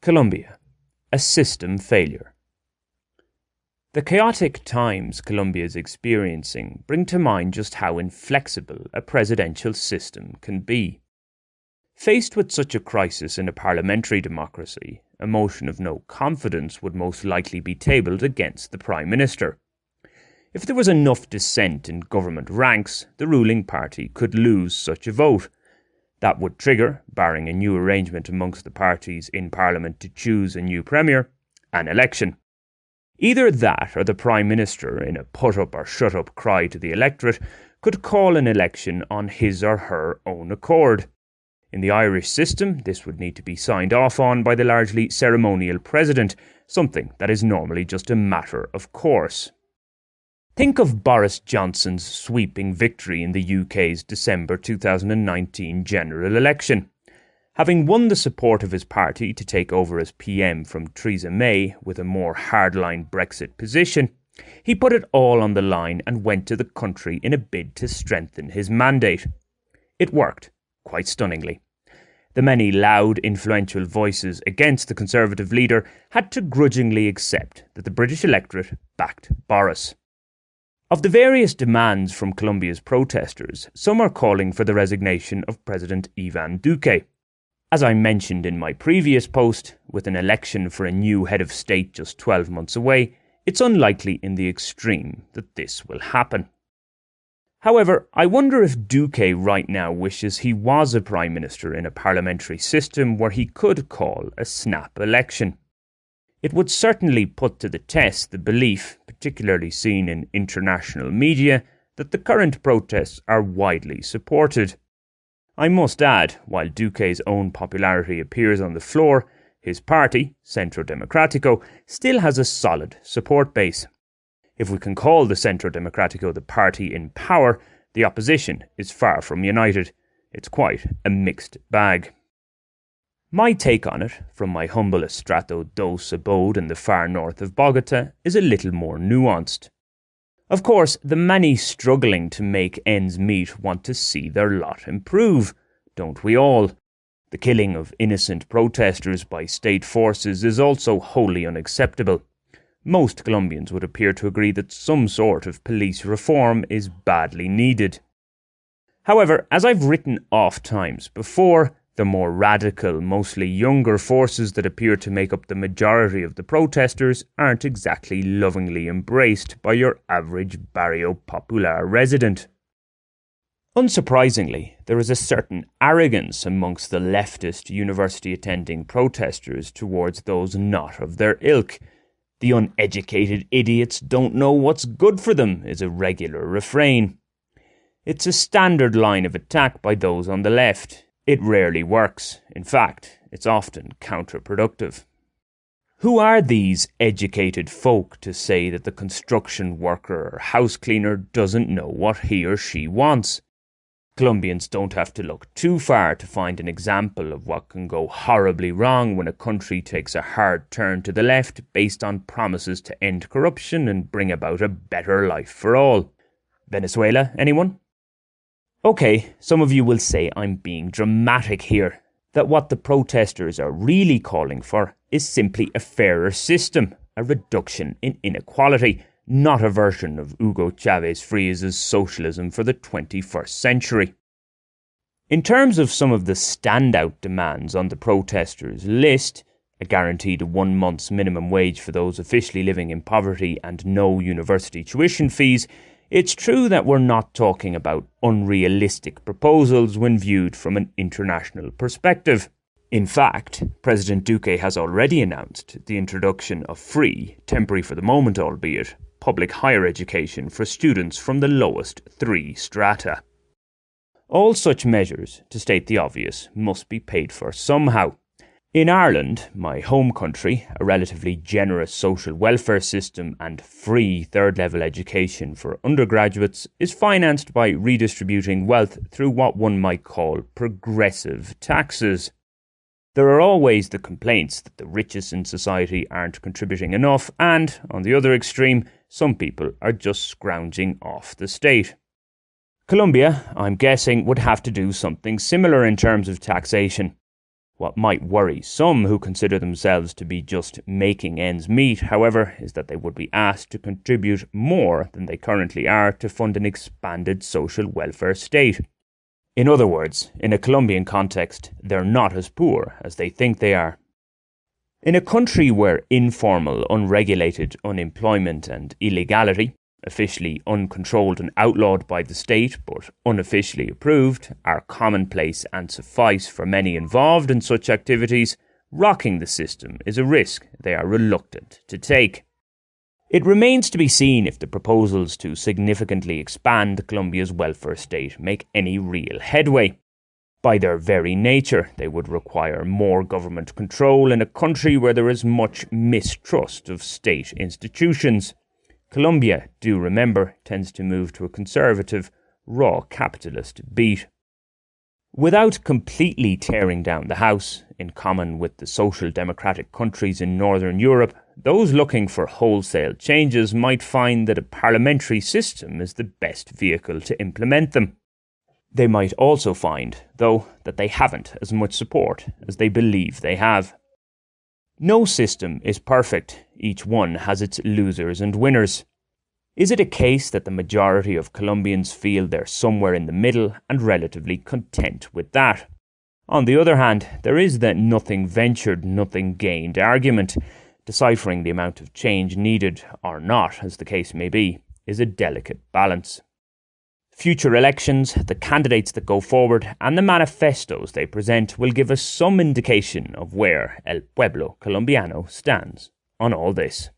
Colombia, a system failure. The chaotic times Colombia is experiencing bring to mind just how inflexible a presidential system can be. Faced with such a crisis in a parliamentary democracy, a motion of no confidence would most likely be tabled against the Prime Minister. If there was enough dissent in government ranks, the ruling party could lose such a vote. That would trigger, barring a new arrangement amongst the parties in Parliament to choose a new Premier, an election. Either that or the Prime Minister, in a put-up or shut-up cry to the electorate, could call an election on his or her own accord. In the Irish system, this would need to be signed off on by the largely ceremonial President, something that is normally just a matter of course. Think of Boris Johnson's sweeping victory in the UK's December 2019 general election. Having won the support of his party to take over as PM from Theresa May with a more hardline Brexit position, he put it all on the line and went to the country in a bid to strengthen his mandate. It worked, quite stunningly. The many loud, influential voices against the Conservative leader had to grudgingly accept that the British electorate backed Boris. Of the various demands from Colombia's protesters, some are calling for the resignation of President Iván Duque. As I mentioned in my previous post, with an election for a new head of state just 12 months away, it's unlikely in the extreme that this will happen. However, I wonder if Duque right now wishes he was a prime minister in a parliamentary system where he could call a snap election. It would certainly put to the test the belief, particularly seen in international media, that the current protests are widely supported. I must add, while Duque's own popularity appears on the floor, his party, Centro still has a solid support base. If we can call the Centro the party in power, the opposition is far from united. It's quite a mixed bag. My take on it, from my humble Estrato dos abode in the far north of Bogota, is a little more nuanced. Of course, the many struggling to make ends meet want to see their lot improve, don't we all? The killing of innocent protesters by state forces is also wholly unacceptable. Most Colombians would appear to agree that some sort of police reform is badly needed. However, as I've written oft times before, the more radical, mostly younger forces that appear to make up the majority of the protesters aren't exactly lovingly embraced by your average barrio popular resident. Unsurprisingly, there is a certain arrogance amongst the leftist university-attending protesters towards those not of their ilk. The uneducated idiots don't know what's good for them is a regular refrain. It's a standard line of attack by those on the left. It rarely works. In fact, it's often counterproductive. Who are these educated folk to say that the construction worker or house cleaner doesn't know what he or she wants? Colombians don't have to look too far to find an example of what can go horribly wrong when a country takes a hard turn to the left based on promises to end corruption and bring about a better life for all. Venezuela, anyone? Okay, some of you will say I'm being dramatic here, that what the protesters are really calling for is simply a fairer system, a reduction in inequality, not a version of Hugo Chavez Frias's socialism for the 21st century. In terms of some of the standout demands on the protesters' list, a guaranteed 1 month's minimum wage for those officially living in poverty and no university tuition fees, it's true that we're not talking about unrealistic proposals when viewed from an international perspective. In fact, President Duque has already announced the introduction of free, temporary for the moment albeit, public higher education for students from the lowest 3 strata. All such measures, to state the obvious, must be paid for somehow. In Ireland, my home country, a relatively generous social welfare system and free third-level education for undergraduates is financed by redistributing wealth through what one might call progressive taxes. There are always the complaints that the richest in society aren't contributing enough and, on the other extreme, some people are just scrounging off the state. Colombia, I'm guessing, would have to do something similar in terms of taxation. What might worry some who consider themselves to be just making ends meet, however, is that they would be asked to contribute more than they currently are to fund an expanded social welfare state. In other words, in a Colombian context, they're not as poor as they think they are. In a country where informal, unregulated unemployment and illegality, officially uncontrolled and outlawed by the state but unofficially approved, are commonplace and suffice for many involved in such activities, rocking the system is a risk they are reluctant to take. It remains to be seen if the proposals to significantly expand Colombia's welfare state make any real headway. By their very nature, they would require more government control in a country where there is much mistrust of state institutions. Colombia, do remember, tends to move to a conservative, raw capitalist beat. Without completely tearing down the house, in common with the social democratic countries in Northern Europe, those looking for wholesale changes might find that a parliamentary system is the best vehicle to implement them. They might also find, though, that they haven't as much support as they believe they have. No system is perfect. Each one has its losers and winners. Is it a case that the majority of Colombians feel they're somewhere in the middle and relatively content with that? On the other hand, there is the nothing ventured, nothing gained argument. Deciphering the amount of change needed, or not, as the case may be, is a delicate balance. Future elections, the candidates that go forward, and the manifestos they present will give us some indication of where El Pueblo Colombiano stands on all this.